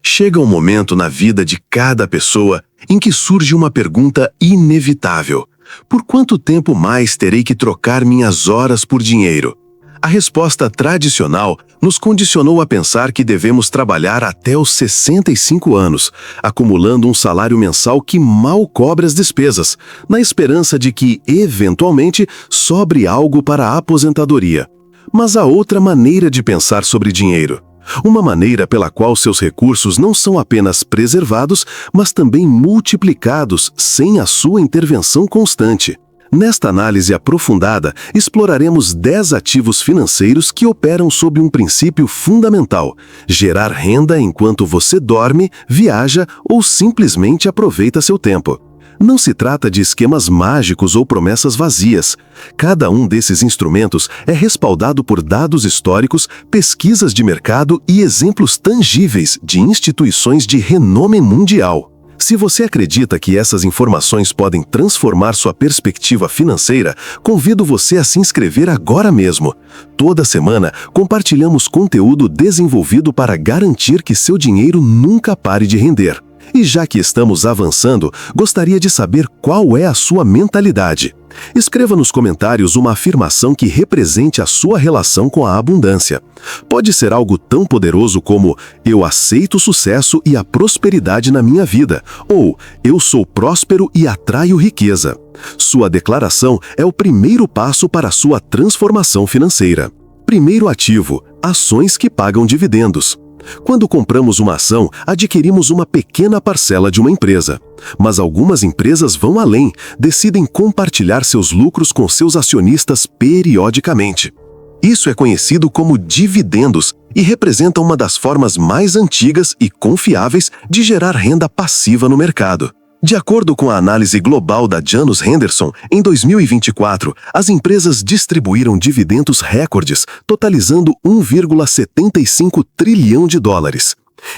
Chega um momento na vida de cada pessoa em que surge uma pergunta inevitável: por quanto tempo mais terei que trocar minhas horas por dinheiro? A resposta tradicional nos condicionou a pensar que devemos trabalhar até os 65 anos, acumulando um salário mensal que mal cobre as despesas, na esperança de que, eventualmente, sobre algo para a aposentadoria. Mas há outra maneira de pensar sobre dinheiro. Uma maneira pela qual seus recursos não são apenas preservados, mas também multiplicados sem a sua intervenção constante. Nesta análise aprofundada, exploraremos 10 ativos financeiros que operam sob um princípio fundamental: gerar renda enquanto você dorme, viaja ou simplesmente aproveita seu tempo. Não se trata de esquemas mágicos ou promessas vazias. Cada um desses instrumentos é respaldado por dados históricos, pesquisas de mercado e exemplos tangíveis de instituições de renome mundial. Se você acredita que essas informações podem transformar sua perspectiva financeira, convido você a se inscrever agora mesmo. Toda semana, compartilhamos conteúdo desenvolvido para garantir que seu dinheiro nunca pare de render. E já que estamos avançando, gostaria de saber qual é a sua mentalidade. Escreva nos comentários uma afirmação que represente a sua relação com a abundância. Pode ser algo tão poderoso como: eu aceito o sucesso e a prosperidade na minha vida, ou eu sou próspero e atraio riqueza. Sua declaração é o primeiro passo para a sua transformação financeira. Primeiro ativo: ações que pagam dividendos. Quando compramos uma ação, adquirimos uma pequena parcela de uma empresa. Mas algumas empresas vão além, decidem compartilhar seus lucros com seus acionistas periodicamente. Isso é conhecido como dividendos e representa uma das formas mais antigas e confiáveis de gerar renda passiva no mercado. De acordo com a análise global da Janus Henderson, em 2024, as empresas distribuíram dividendos recordes, totalizando 1,75 trilhão de dólares.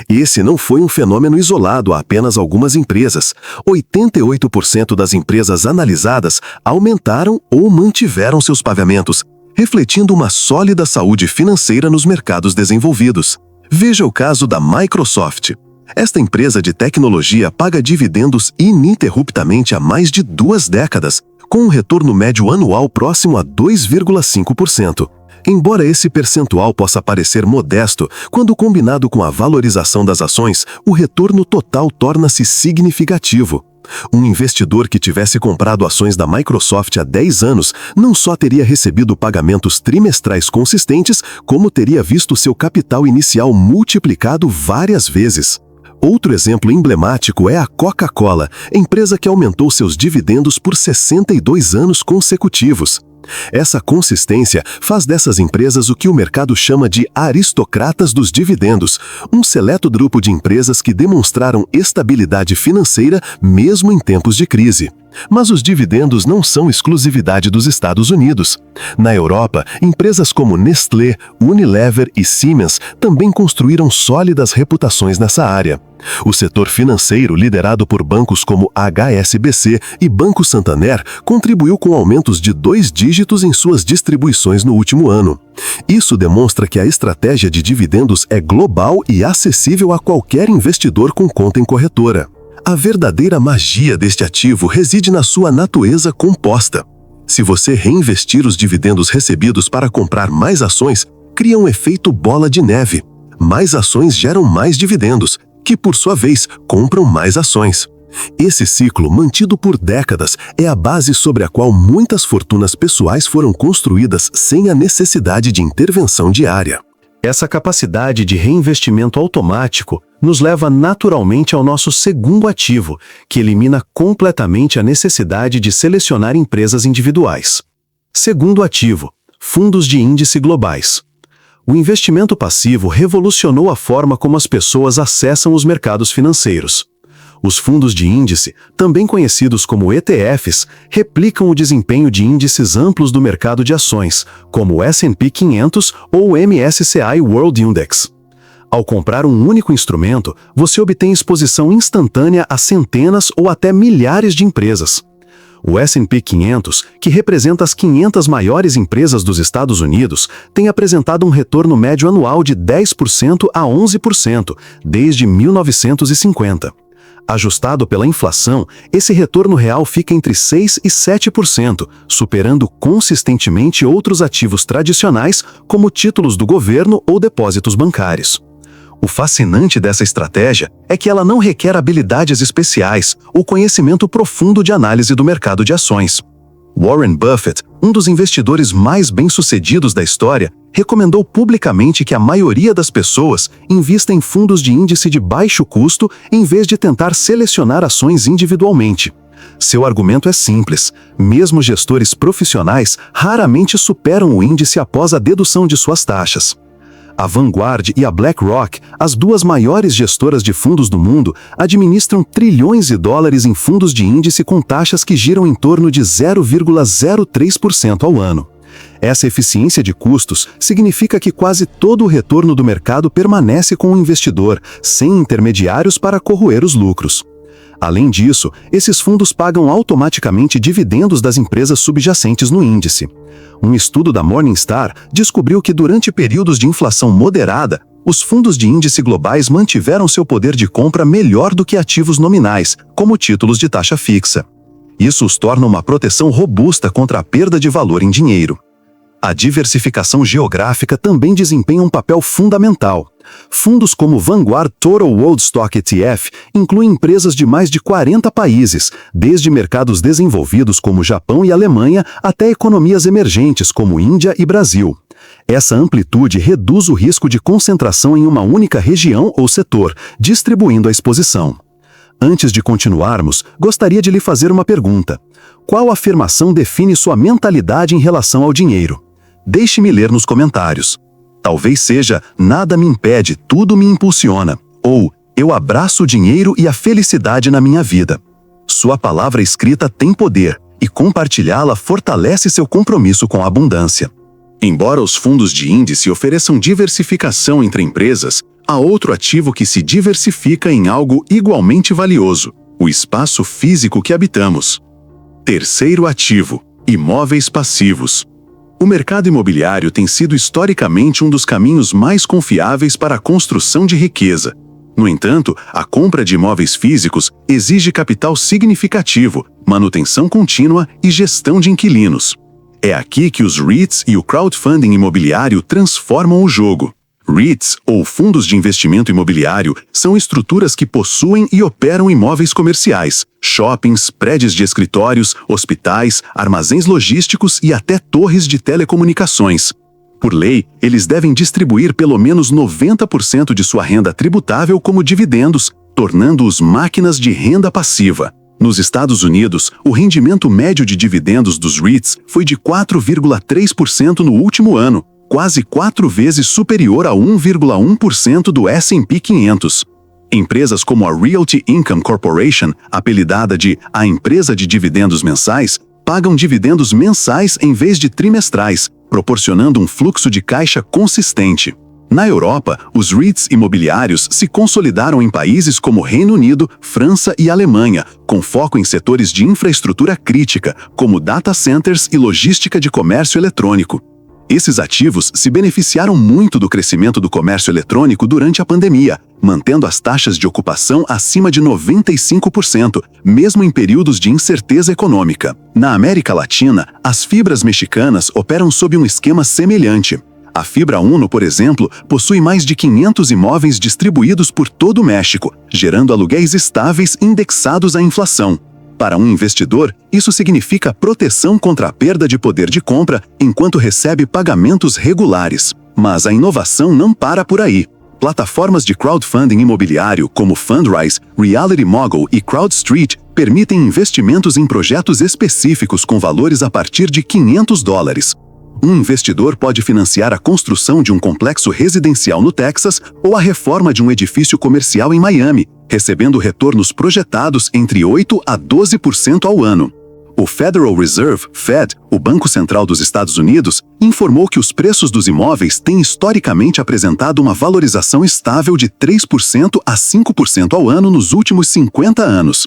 Esse não foi um fenômeno isolado a apenas algumas empresas. 88% das empresas analisadas aumentaram ou mantiveram seus pagamentos, refletindo uma sólida saúde financeira nos mercados desenvolvidos. Veja o caso da Microsoft. Esta empresa de tecnologia paga dividendos ininterruptamente há mais de 2 décadas, com um retorno médio anual próximo a 2,5%. Embora esse percentual possa parecer modesto, quando combinado com a valorização das ações, o retorno total torna-se significativo. Um investidor que tivesse comprado ações da Microsoft há 10 anos não só teria recebido pagamentos trimestrais consistentes, como teria visto seu capital inicial multiplicado várias vezes. Outro exemplo emblemático é a Coca-Cola, empresa que aumentou seus dividendos por 62 anos consecutivos. Essa consistência faz dessas empresas o que o mercado chama de aristocratas dos dividendos, um seleto grupo de empresas que demonstraram estabilidade financeira mesmo em tempos de crise. Mas os dividendos não são exclusividade dos Estados Unidos. Na Europa, empresas como Nestlé, Unilever e Siemens também construíram sólidas reputações nessa área. O setor financeiro, liderado por bancos como HSBC e Banco Santander, contribuiu com aumentos de 2 dígitos em suas distribuições no último ano. Isso demonstra que a estratégia de dividendos é global e acessível a qualquer investidor com conta em corretora. A verdadeira magia deste ativo reside na sua natureza composta. Se você reinvestir os dividendos recebidos para comprar mais ações, cria um efeito bola de neve. Mais ações geram mais dividendos, que por sua vez compram mais ações. Esse ciclo, mantido por décadas, é a base sobre a qual muitas fortunas pessoais foram construídas sem a necessidade de intervenção diária. Essa capacidade de reinvestimento automático nos leva naturalmente ao nosso segundo ativo, que elimina completamente a necessidade de selecionar empresas individuais. Segundo ativo: fundos de índice globais. O investimento passivo revolucionou a forma como as pessoas acessam os mercados financeiros. Os fundos de índice, também conhecidos como ETFs, replicam o desempenho de índices amplos do mercado de ações, como o S&P 500 ou o MSCI World Index. Ao comprar um único instrumento, você obtém exposição instantânea a centenas ou até milhares de empresas. O S&P 500, que representa as 500 maiores empresas dos Estados Unidos, tem apresentado um retorno médio anual de 10% a 11% desde 1950. Ajustado pela inflação, esse retorno real fica entre 6% e 7%, superando consistentemente outros ativos tradicionais, como títulos do governo ou depósitos bancários. O fascinante dessa estratégia é que ela não requer habilidades especiais ou conhecimento profundo de análise do mercado de ações. Warren Buffett, um dos investidores mais bem-sucedidos da história, recomendou publicamente que a maioria das pessoas invista em fundos de índice de baixo custo em vez de tentar selecionar ações individualmente. Seu argumento é simples: mesmo gestores profissionais raramente superam o índice após a dedução de suas taxas. A Vanguard e a BlackRock, as duas maiores gestoras de fundos do mundo, administram trilhões de dólares em fundos de índice com taxas que giram em torno de 0,03% ao ano. Essa eficiência de custos significa que quase todo o retorno do mercado permanece com o investidor, sem intermediários para corroer os lucros. Além disso, esses fundos pagam automaticamente dividendos das empresas subjacentes no índice. Um estudo da Morningstar descobriu que durante períodos de inflação moderada, os fundos de índice globais mantiveram seu poder de compra melhor do que ativos nominais, como títulos de taxa fixa. Isso os torna uma proteção robusta contra a perda de valor em dinheiro. A diversificação geográfica também desempenha um papel fundamental. Fundos como o Vanguard Total World Stock ETF incluem empresas de mais de 40 países, desde mercados desenvolvidos como Japão e Alemanha até economias emergentes como Índia e Brasil. Essa amplitude reduz o risco de concentração em uma única região ou setor, distribuindo a exposição. Antes de continuarmos, gostaria de lhe fazer uma pergunta. Qual afirmação define sua mentalidade em relação ao dinheiro? Deixe-me ler nos comentários. Talvez seja: nada me impede, tudo me impulsiona. Ou: eu abraço o dinheiro e a felicidade na minha vida. Sua palavra escrita tem poder, e compartilhá-la fortalece seu compromisso com a abundância. Embora os fundos de índice ofereçam diversificação entre empresas, há outro ativo que se diversifica em algo igualmente valioso: o espaço físico que habitamos. Terceiro ativo: imóveis passivos. O mercado imobiliário tem sido historicamente um dos caminhos mais confiáveis para a construção de riqueza. No entanto, a compra de imóveis físicos exige capital significativo, manutenção contínua e gestão de inquilinos. É aqui que os REITs e o crowdfunding imobiliário transformam o jogo. REITs, ou fundos de investimento imobiliário, são estruturas que possuem e operam imóveis comerciais, shoppings, prédios de escritórios, hospitais, armazéns logísticos e até torres de telecomunicações. Por lei, eles devem distribuir pelo menos 90% de sua renda tributável como dividendos, tornando-os máquinas de renda passiva. Nos Estados Unidos, o rendimento médio de dividendos dos REITs foi de 4,3% no último ano, quase 4 vezes superior a 1,1% do S&P 500. Empresas como a Realty Income Corporation, apelidada de a empresa de dividendos mensais, pagam dividendos mensais em vez de trimestrais, proporcionando um fluxo de caixa consistente. Na Europa, os REITs imobiliários se consolidaram em países como Reino Unido, França e Alemanha, com foco em setores de infraestrutura crítica, como data centers e logística de comércio eletrônico. Esses ativos se beneficiaram muito do crescimento do comércio eletrônico durante a pandemia, mantendo as taxas de ocupação acima de 95%, mesmo em períodos de incerteza econômica. Na América Latina, as fibras mexicanas operam sob um esquema semelhante. A Fibra Uno, por exemplo, possui mais de 500 imóveis distribuídos por todo o México, gerando aluguéis estáveis indexados à inflação. Para um investidor, isso significa proteção contra a perda de poder de compra enquanto recebe pagamentos regulares. Mas a inovação não para por aí. Plataformas de crowdfunding imobiliário como Fundrise, Reality Mogul e CrowdStreet permitem investimentos em projetos específicos com valores a partir de $500. Um investidor pode financiar a construção de um complexo residencial no Texas ou a reforma de um edifício comercial em Miami, recebendo retornos projetados entre 8% a 12% ao ano. O Federal Reserve, Fed, o Banco Central dos Estados Unidos, informou que os preços dos imóveis têm historicamente apresentado uma valorização estável de 3% a 5% ao ano nos últimos 50 anos.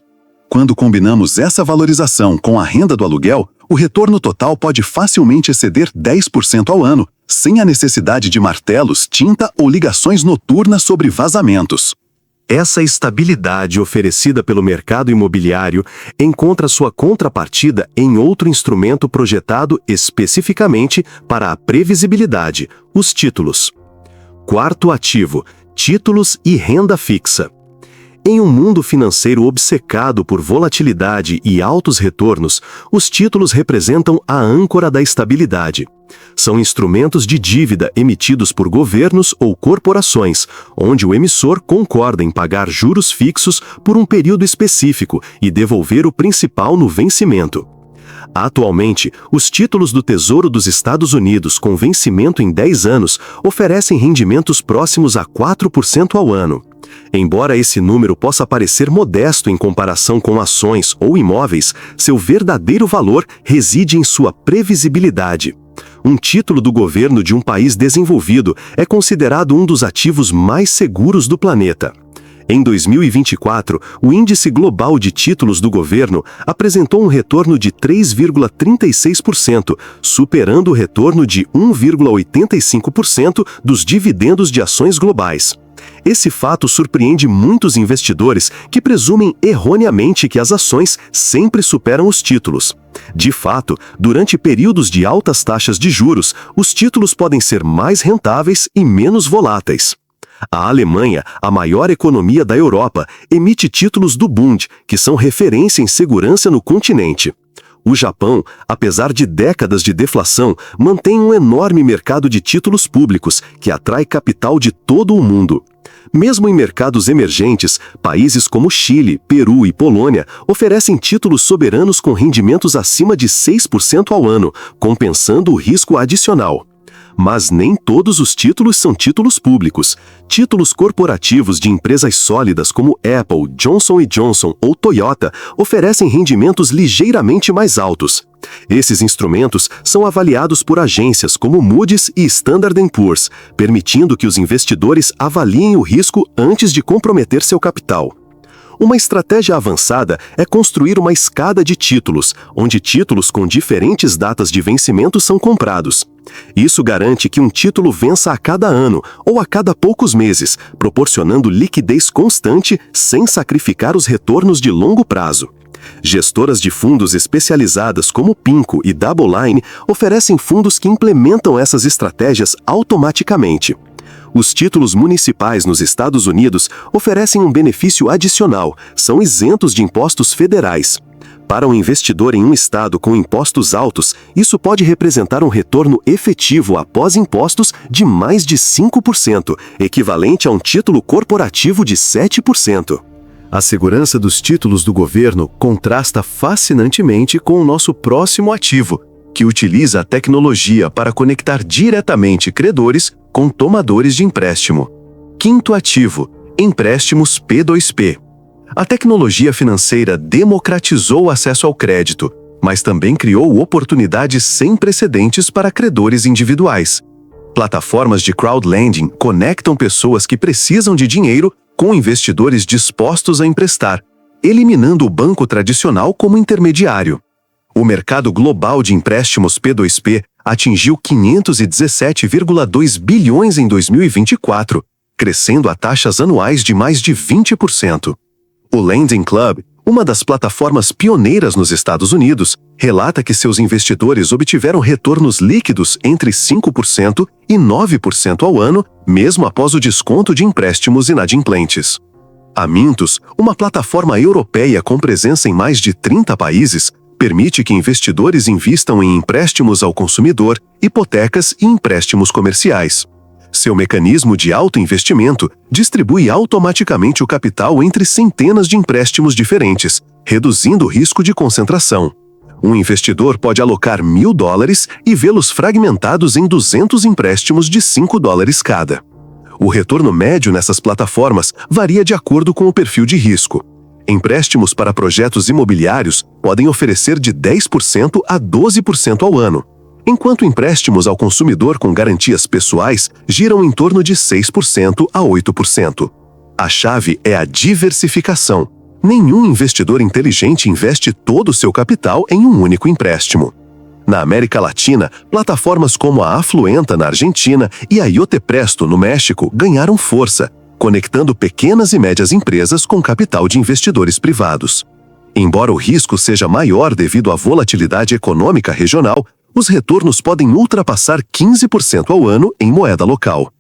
Quando combinamos essa valorização com a renda do aluguel, o retorno total pode facilmente exceder 10% ao ano, sem a necessidade de martelos, tinta ou ligações noturnas sobre vazamentos. Essa estabilidade oferecida pelo mercado imobiliário encontra sua contrapartida em outro instrumento projetado especificamente para a previsibilidade, os títulos. Quarto ativo, títulos e renda fixa. Em um mundo financeiro obcecado por volatilidade e altos retornos, os títulos representam a âncora da estabilidade. São instrumentos de dívida emitidos por governos ou corporações, onde o emissor concorda em pagar juros fixos por um período específico e devolver o principal no vencimento. Atualmente, os títulos do Tesouro dos Estados Unidos com vencimento em 10 anos oferecem rendimentos próximos a 4% ao ano. Embora esse número possa parecer modesto em comparação com ações ou imóveis, seu verdadeiro valor reside em sua previsibilidade. Um título do governo de um país desenvolvido é considerado um dos ativos mais seguros do planeta. Em 2024, o Índice Global de Títulos do Governo apresentou um retorno de 3,36%, superando o retorno de 1,85% dos dividendos de ações globais. Esse fato surpreende muitos investidores que presumem erroneamente que as ações sempre superam os títulos. De fato, durante períodos de altas taxas de juros, os títulos podem ser mais rentáveis e menos voláteis. A Alemanha, a maior economia da Europa, emite títulos do Bund, que são referência em segurança no continente. O Japão, apesar de décadas de deflação, mantém um enorme mercado de títulos públicos, que atrai capital de todo o mundo. Mesmo em mercados emergentes, países como Chile, Peru e Polônia oferecem títulos soberanos com rendimentos acima de 6% ao ano, compensando o risco adicional. Mas nem todos os títulos são títulos públicos. Títulos corporativos de empresas sólidas como Apple, Johnson & Johnson ou Toyota oferecem rendimentos ligeiramente mais altos. Esses instrumentos são avaliados por agências como Moody's e Standard & Poor's, permitindo que os investidores avaliem o risco antes de comprometer seu capital. Uma estratégia avançada é construir uma escada de títulos, onde títulos com diferentes datas de vencimento são comprados. Isso garante que um título vença a cada ano ou a cada poucos meses, proporcionando liquidez constante sem sacrificar os retornos de longo prazo. Gestoras de fundos especializadas como PINCO e DoubleLine oferecem fundos que implementam essas estratégias automaticamente. Os títulos municipais nos Estados Unidos oferecem um benefício adicional, são isentos de impostos federais. Para um investidor em um estado com impostos altos, isso pode representar um retorno efetivo após impostos de mais de 5%, equivalente a um título corporativo de 7%. A segurança dos títulos do governo contrasta fascinantemente com o nosso próximo ativo, que utiliza a tecnologia para conectar diretamente credores com tomadores de empréstimo. Quinto ativo, empréstimos P2P. A tecnologia financeira democratizou o acesso ao crédito, mas também criou oportunidades sem precedentes para credores individuais. Plataformas de crowdlending conectam pessoas que precisam de dinheiro com investidores dispostos a emprestar, eliminando o banco tradicional como intermediário. O mercado global de empréstimos P2P atingiu 517,2 bilhões em 2024, crescendo a taxas anuais de mais de 20%. O Lending Club, uma das plataformas pioneiras nos Estados Unidos, relata que seus investidores obtiveram retornos líquidos entre 5% e 9% ao ano, mesmo após o desconto de empréstimos inadimplentes. A Mintos, uma plataforma europeia com presença em mais de 30 países, permite que investidores invistam em empréstimos ao consumidor, hipotecas e empréstimos comerciais. Seu mecanismo de autoinvestimento distribui automaticamente o capital entre centenas de empréstimos diferentes, reduzindo o risco de concentração. Um investidor pode alocar $1.000 e vê-los fragmentados em 200 empréstimos de $5 cada. O retorno médio nessas plataformas varia de acordo com o perfil de risco. Empréstimos para projetos imobiliários podem oferecer de 10% a 12% ao ano, enquanto empréstimos ao consumidor com garantias pessoais giram em torno de 6% a 8%. A chave é a diversificação. Nenhum investidor inteligente investe todo o seu capital em um único empréstimo. Na América Latina, plataformas como a Afluenta na Argentina e a Yotepresto no México ganharam força, conectando pequenas e médias empresas com capital de investidores privados. Embora o risco seja maior devido à volatilidade econômica regional, os retornos podem ultrapassar 15% ao ano em moeda local.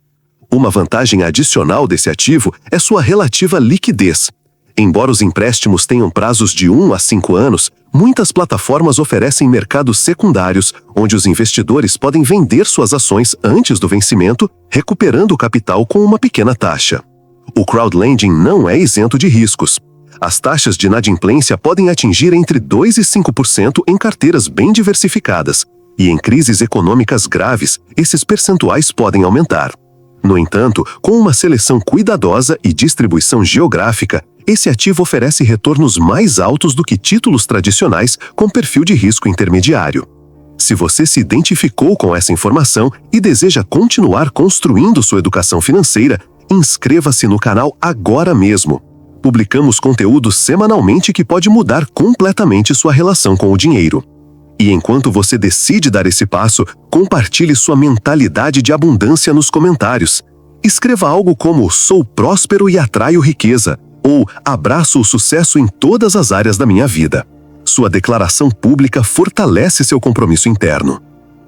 Uma vantagem adicional desse ativo é sua relativa liquidez. Embora os empréstimos tenham prazos de 1 a 5 anos, muitas plataformas oferecem mercados secundários, onde os investidores podem vender suas ações antes do vencimento, recuperando o capital com uma pequena taxa. O crowdlending não é isento de riscos. As taxas de inadimplência podem atingir entre 2% e 5% em carteiras bem diversificadas, e em crises econômicas graves, esses percentuais podem aumentar. No entanto, com uma seleção cuidadosa e distribuição geográfica, esse ativo oferece retornos mais altos do que títulos tradicionais com perfil de risco intermediário. Se você se identificou com essa informação e deseja continuar construindo sua educação financeira, inscreva-se no canal agora mesmo. Publicamos conteúdo semanalmente que pode mudar completamente sua relação com o dinheiro. E enquanto você decide dar esse passo, compartilhe sua mentalidade de abundância nos comentários. Escreva algo como "Sou próspero e atraio riqueza" ou "Abraço o sucesso em todas as áreas da minha vida". Sua declaração pública fortalece seu compromisso interno.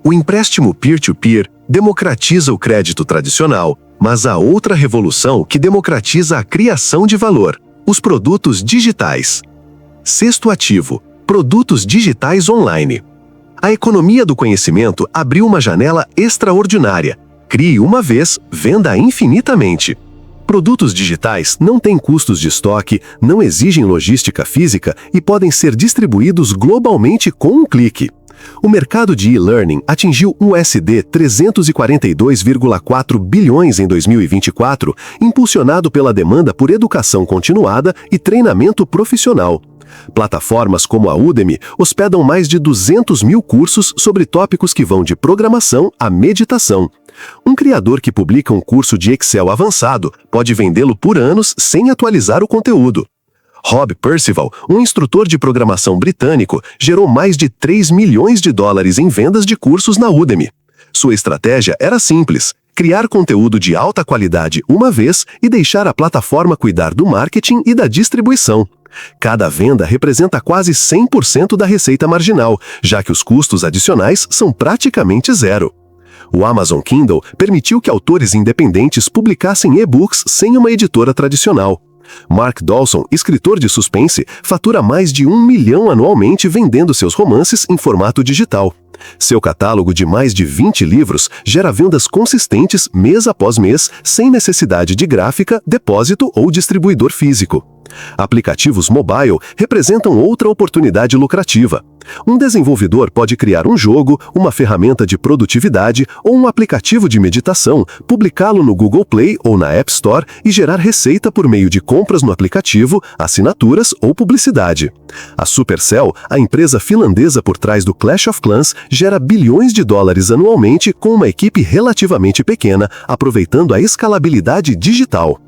O empréstimo peer-to-peer democratiza o crédito tradicional, mas há outra revolução que democratiza a criação de valor: os produtos digitais. Sexto ativo: produtos digitais online. A economia do conhecimento abriu uma janela extraordinária. Crie uma vez, venda infinitamente. Produtos digitais não têm custos de estoque, não exigem logística física e podem ser distribuídos globalmente com um clique. O mercado de e-learning atingiu USD 342,4 bilhões em 2024, impulsionado pela demanda por educação continuada e treinamento profissional. Plataformas como a Udemy hospedam mais de 200 mil cursos sobre tópicos que vão de programação a meditação. Um criador que publica um curso de Excel avançado pode vendê-lo por anos sem atualizar o conteúdo. Rob Percival, um instrutor de programação britânico, gerou mais de 3 milhões de dólares em vendas de cursos na Udemy. Sua estratégia era simples: criar conteúdo de alta qualidade uma vez e deixar a plataforma cuidar do marketing e da distribuição. Cada venda representa quase 100% da receita marginal, já que os custos adicionais são praticamente zero. O Amazon Kindle permitiu que autores independentes publicassem e-books sem uma editora tradicional. Mark Dawson, escritor de suspense, fatura mais de 1 milhão anualmente vendendo seus romances em formato digital. Seu catálogo de mais de 20 livros gera vendas consistentes mês após mês, sem necessidade de gráfica, depósito ou distribuidor físico. Aplicativos mobile representam outra oportunidade lucrativa. Um desenvolvedor pode criar um jogo, uma ferramenta de produtividade ou um aplicativo de meditação, publicá-lo no Google Play ou na App Store e gerar receita por meio de compras no aplicativo, assinaturas ou publicidade. A Supercell, a empresa finlandesa por trás do Clash of Clans, gera bilhões de dólares anualmente com uma equipe relativamente pequena, aproveitando a escalabilidade digital.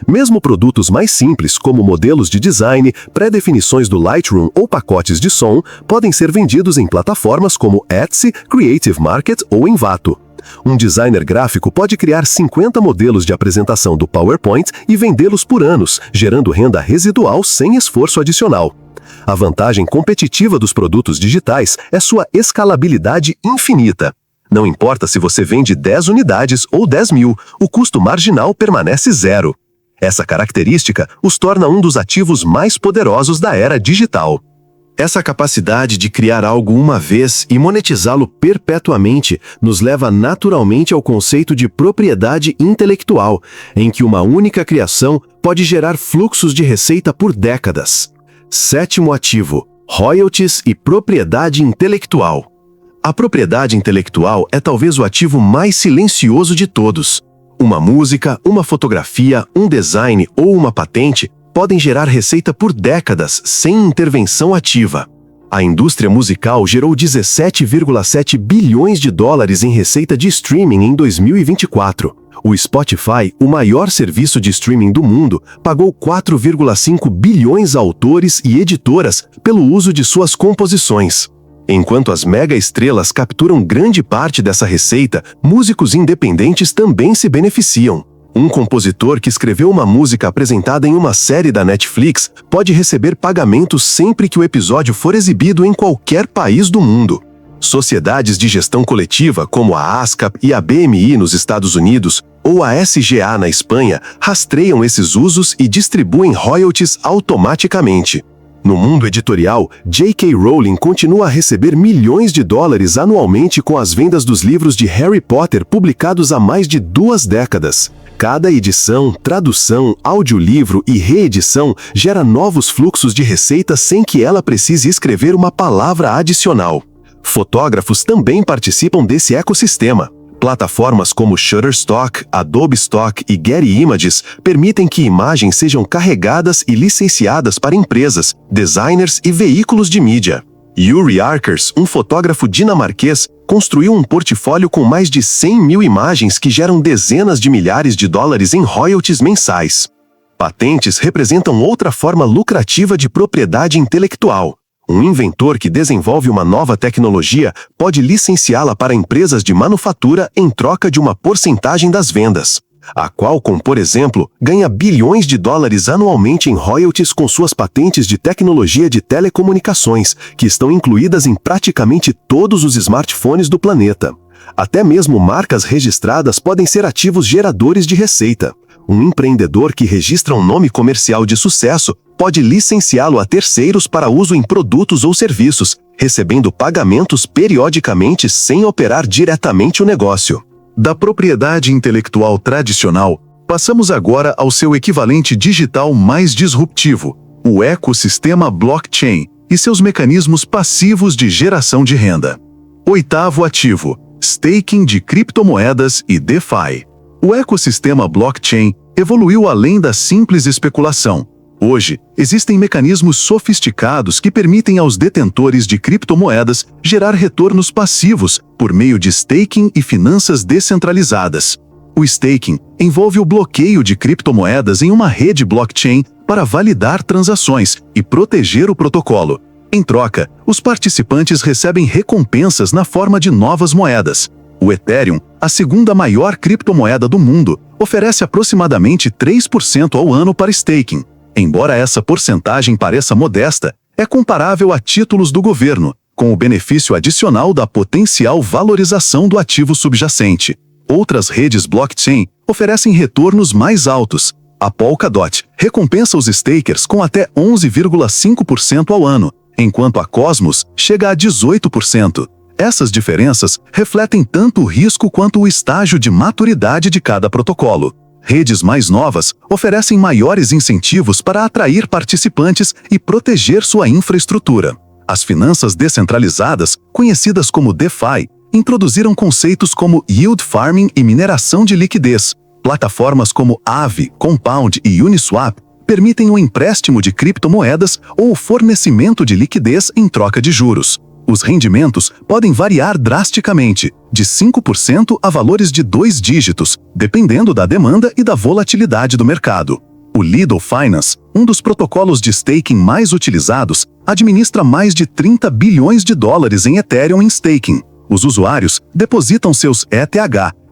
Mesmo produtos mais simples, como modelos de design, pré-definições do Lightroom ou pacotes de som, podem ser vendidos em plataformas como Etsy, Creative Market ou Envato. Um designer gráfico pode criar 50 modelos de apresentação do PowerPoint e vendê-los por anos, gerando renda residual sem esforço adicional. A vantagem competitiva dos produtos digitais é sua escalabilidade infinita. Não importa se você vende 10 unidades ou 10 mil, o custo marginal permanece zero. Essa característica os torna um dos ativos mais poderosos da era digital. Essa capacidade de criar algo uma vez e monetizá-lo perpetuamente nos leva naturalmente ao conceito de propriedade intelectual, em que uma única criação pode gerar fluxos de receita por décadas. Sétimo ativo: royalties e propriedade intelectual. A propriedade intelectual é talvez o ativo mais silencioso de todos. Uma música, uma fotografia, um design ou uma patente podem gerar receita por décadas sem intervenção ativa. A indústria musical gerou 17,7 bilhões de dólares em receita de streaming em 2024. O Spotify, o maior serviço de streaming do mundo, pagou 4,5 bilhões a autores e editoras pelo uso de suas composições. Enquanto as mega-estrelas capturam grande parte dessa receita, músicos independentes também se beneficiam. Um compositor que escreveu uma música apresentada em uma série da Netflix pode receber pagamentos sempre que o episódio for exibido em qualquer país do mundo. Sociedades de gestão coletiva, como a ASCAP e a BMI nos Estados Unidos, ou a SGA na Espanha, rastreiam esses usos e distribuem royalties automaticamente. No mundo editorial, J.K. Rowling continua a receber milhões de dólares anualmente com as vendas dos livros de Harry Potter publicados há mais de 2 décadas. Cada edição, tradução, audiolivro e reedição gera novos fluxos de receita sem que ela precise escrever uma palavra adicional. Fotógrafos também participam desse ecossistema. Plataformas como Shutterstock, Adobe Stock e Getty Images permitem que imagens sejam carregadas e licenciadas para empresas, designers e veículos de mídia. Yuri Arkers, um fotógrafo dinamarquês, construiu um portfólio com mais de 100 mil imagens que geram dezenas de milhares de dólares em royalties mensais. Patentes representam outra forma lucrativa de propriedade intelectual. Um inventor que desenvolve uma nova tecnologia pode licenciá-la para empresas de manufatura em troca de uma porcentagem das vendas. A Qualcomm, por exemplo, ganha bilhões de dólares anualmente em royalties com suas patentes de tecnologia de telecomunicações, que estão incluídas em praticamente todos os smartphones do planeta. Até mesmo marcas registradas podem ser ativos geradores de receita. Um empreendedor que registra um nome comercial de sucesso pode licenciá-lo a terceiros para uso em produtos ou serviços, recebendo pagamentos periodicamente sem operar diretamente o negócio. Da propriedade intelectual tradicional, passamos agora ao seu equivalente digital mais disruptivo, o ecossistema blockchain e seus mecanismos passivos de geração de renda. 8º ativo, staking de criptomoedas e DeFi. O ecossistema blockchain evoluiu além da simples especulação. Hoje, existem mecanismos sofisticados que permitem aos detentores de criptomoedas gerar retornos passivos por meio de staking e finanças descentralizadas. O staking envolve o bloqueio de criptomoedas em uma rede blockchain para validar transações e proteger o protocolo. Em troca, os participantes recebem recompensas na forma de novas moedas. O Ethereum, a segunda maior criptomoeda do mundo, oferece aproximadamente 3% ao ano para staking. Embora essa porcentagem pareça modesta, é comparável a títulos do governo, com o benefício adicional da potencial valorização do ativo subjacente. Outras redes blockchain oferecem retornos mais altos. A Polkadot recompensa os stakers com até 11,5% ao ano, enquanto a Cosmos chega a 18%. Essas diferenças refletem tanto o risco quanto o estágio de maturidade de cada protocolo. Redes mais novas oferecem maiores incentivos para atrair participantes e proteger sua infraestrutura. As finanças descentralizadas, conhecidas como DeFi, introduziram conceitos como yield farming e mineração de liquidez. Plataformas como Aave, Compound e Uniswap permitem o empréstimo de criptomoedas ou o fornecimento de liquidez em troca de juros. Os rendimentos podem variar drasticamente, de 5% a valores de 2 dígitos, dependendo da demanda e da volatilidade do mercado. O Lido Finance, um dos protocolos de staking mais utilizados, administra mais de 30 bilhões de dólares em Ethereum em staking. Os usuários depositam seus ETH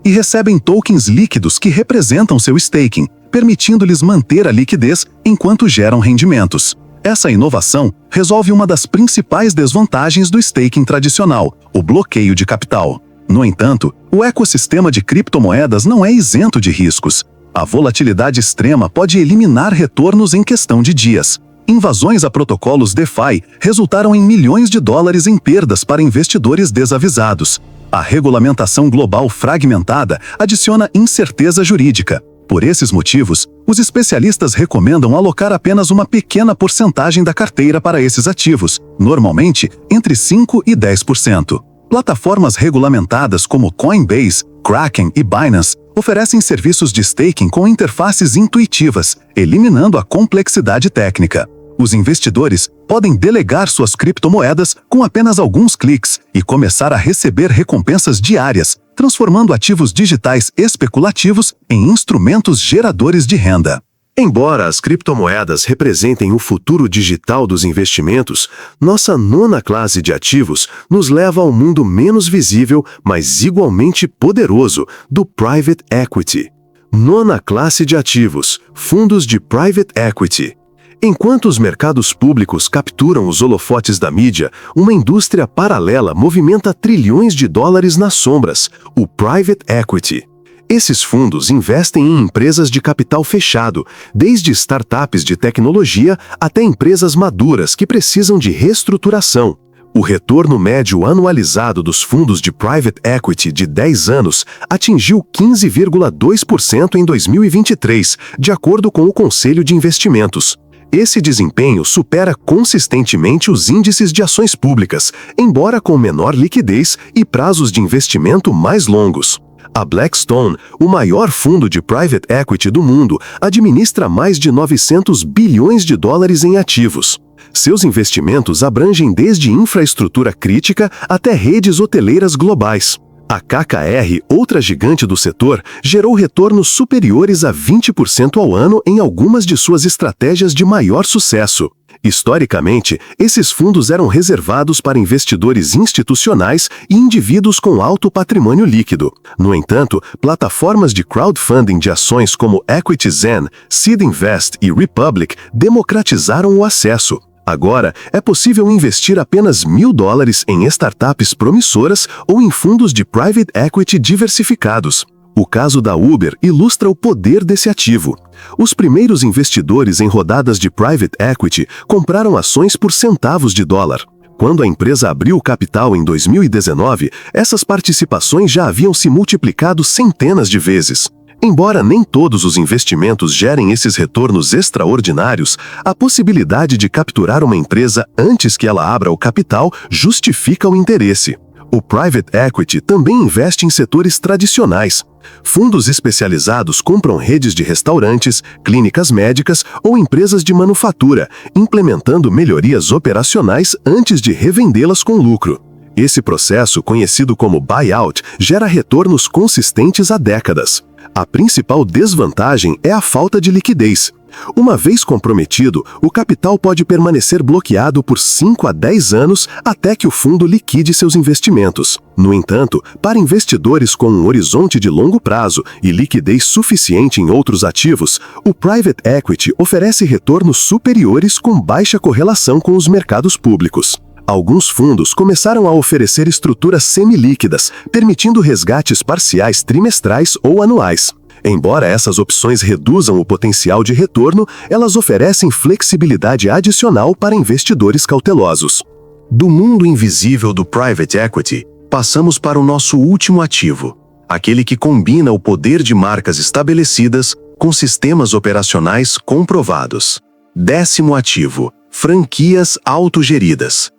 e recebem tokens líquidos que representam seu staking, permitindo-lhes manter a liquidez enquanto geram rendimentos. Essa inovação resolve uma das principais desvantagens do staking tradicional, o bloqueio de capital. No entanto, o ecossistema de criptomoedas não é isento de riscos. A volatilidade extrema pode eliminar retornos em questão de dias. Invasões a protocolos DeFi resultaram em milhões de dólares em perdas para investidores desavisados. A regulamentação global fragmentada adiciona incerteza jurídica. Por esses motivos, os especialistas recomendam alocar apenas uma pequena porcentagem da carteira para esses ativos, normalmente entre 5% e 10%. Plataformas regulamentadas como Coinbase, Kraken e Binance oferecem serviços de staking com interfaces intuitivas, eliminando a complexidade técnica. Os investidores podem delegar suas criptomoedas com apenas alguns cliques e começar a receber recompensas diárias, transformando ativos digitais especulativos em instrumentos geradores de renda. Embora as criptomoedas representem o futuro digital dos investimentos, nossa nona classe de ativos nos leva ao mundo menos visível, mas igualmente poderoso, do Private Equity. Nona classe de ativos, fundos de Private Equity. Enquanto os mercados públicos capturam os holofotes da mídia, uma indústria paralela movimenta trilhões de dólares nas sombras, o Private Equity. Esses fundos investem em empresas de capital fechado, desde startups de tecnologia até empresas maduras que precisam de reestruturação. O retorno médio anualizado dos fundos de Private Equity de 10 anos atingiu 15,2% em 2023, de acordo com o Conselho de Investimentos. Esse desempenho supera consistentemente os índices de ações públicas, embora com menor liquidez e prazos de investimento mais longos. A Blackstone, o maior fundo de private equity do mundo, administra mais de 900 bilhões de dólares em ativos. Seus investimentos abrangem desde infraestrutura crítica até redes hoteleiras globais. A KKR, outra gigante do setor, gerou retornos superiores a 20% ao ano em algumas de suas estratégias de maior sucesso. Historicamente, esses fundos eram reservados para investidores institucionais e indivíduos com alto patrimônio líquido. No entanto, plataformas de crowdfunding de ações como EquityZen, Seed Invest e Republic democratizaram o acesso. Agora, é possível investir apenas $1.000 em startups promissoras ou em fundos de private equity diversificados. O caso da Uber ilustra o poder desse ativo. Os primeiros investidores em rodadas de private equity compraram ações por centavos de dólar. Quando a empresa abriu capital em 2019, essas participações já haviam se multiplicado centenas de vezes. Embora nem todos os investimentos gerem esses retornos extraordinários, a possibilidade de capturar uma empresa antes que ela abra o capital justifica o interesse. O private equity também investe em setores tradicionais. Fundos especializados compram redes de restaurantes, clínicas médicas ou empresas de manufatura, implementando melhorias operacionais antes de revendê-las com lucro. Esse processo, conhecido como buyout, gera retornos consistentes há décadas. A principal desvantagem é a falta de liquidez. Uma vez comprometido, o capital pode permanecer bloqueado por 5 a 10 anos até que o fundo liquide seus investimentos. No entanto, para investidores com um horizonte de longo prazo e liquidez suficiente em outros ativos, o private equity oferece retornos superiores com baixa correlação com os mercados públicos. Alguns fundos começaram a oferecer estruturas semilíquidas, permitindo resgates parciais trimestrais ou anuais. Embora essas opções reduzam o potencial de retorno, elas oferecem flexibilidade adicional para investidores cautelosos. Do mundo invisível do private equity, passamos para o nosso último ativo, aquele que combina o poder de marcas estabelecidas com sistemas operacionais comprovados. 10º ativo: franquias autogeridas.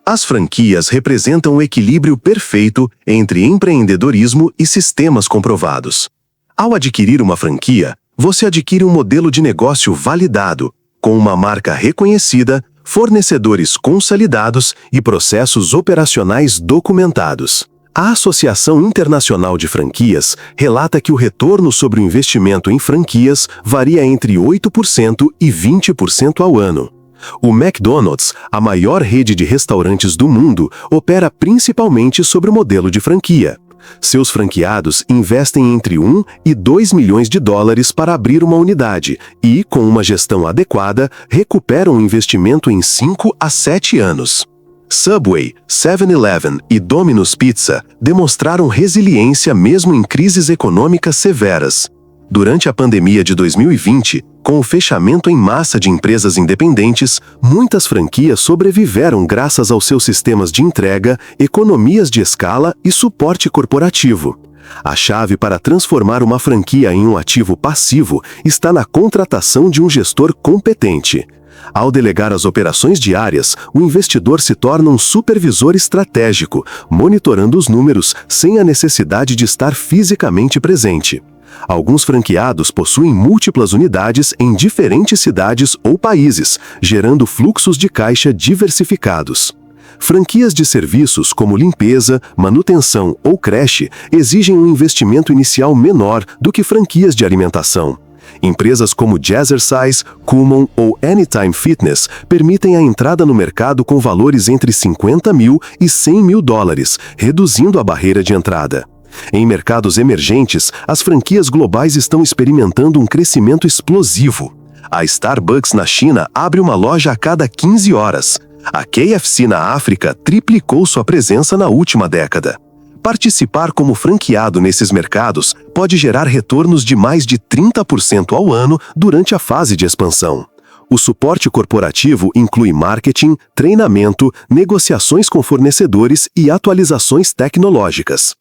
As franquias representam o equilíbrio perfeito entre empreendedorismo e sistemas comprovados. Ao adquirir uma franquia, você adquire um modelo de negócio validado, com uma marca reconhecida, fornecedores consolidados e processos operacionais documentados. A Associação Internacional de Franquias relata que o retorno sobre o investimento em franquias varia entre 8% e 20% ao ano. O McDonald's, a maior rede de restaurantes do mundo, opera principalmente sobre o modelo de franquia. Seus franqueados investem entre 1 e 2 milhões de dólares para abrir uma unidade e, com uma gestão adequada, recuperam o investimento em 5 a 7 anos. Subway, 7-Eleven e Domino's Pizza demonstraram resiliência mesmo em crises econômicas severas. Durante a pandemia de 2020, com o fechamento em massa de empresas independentes, muitas franquias sobreviveram graças aos seus sistemas de entrega, economias de escala e suporte corporativo. A chave para transformar uma franquia em um ativo passivo está na contratação de um gestor competente. Ao delegar as operações diárias, o investidor se torna um supervisor estratégico, monitorando os números sem a necessidade de estar fisicamente presente. Alguns franqueados possuem múltiplas unidades em diferentes cidades ou países, gerando fluxos de caixa diversificados. Franquias de serviços como limpeza, manutenção ou creche exigem um investimento inicial menor do que franquias de alimentação. Empresas como Jazzercise, Kumon ou Anytime Fitness permitem a entrada no mercado com valores entre 50 mil e 100 mil dólares, reduzindo a barreira de entrada. Em mercados emergentes, as franquias globais estão experimentando um crescimento explosivo. A Starbucks na China abre uma loja a cada 15 horas. A KFC na África triplicou sua presença na última década. Participar como franqueado nesses mercados pode gerar retornos de mais de 30% ao ano durante a fase de expansão. O suporte corporativo inclui marketing, treinamento, negociações com fornecedores e atualizações tecnológicas.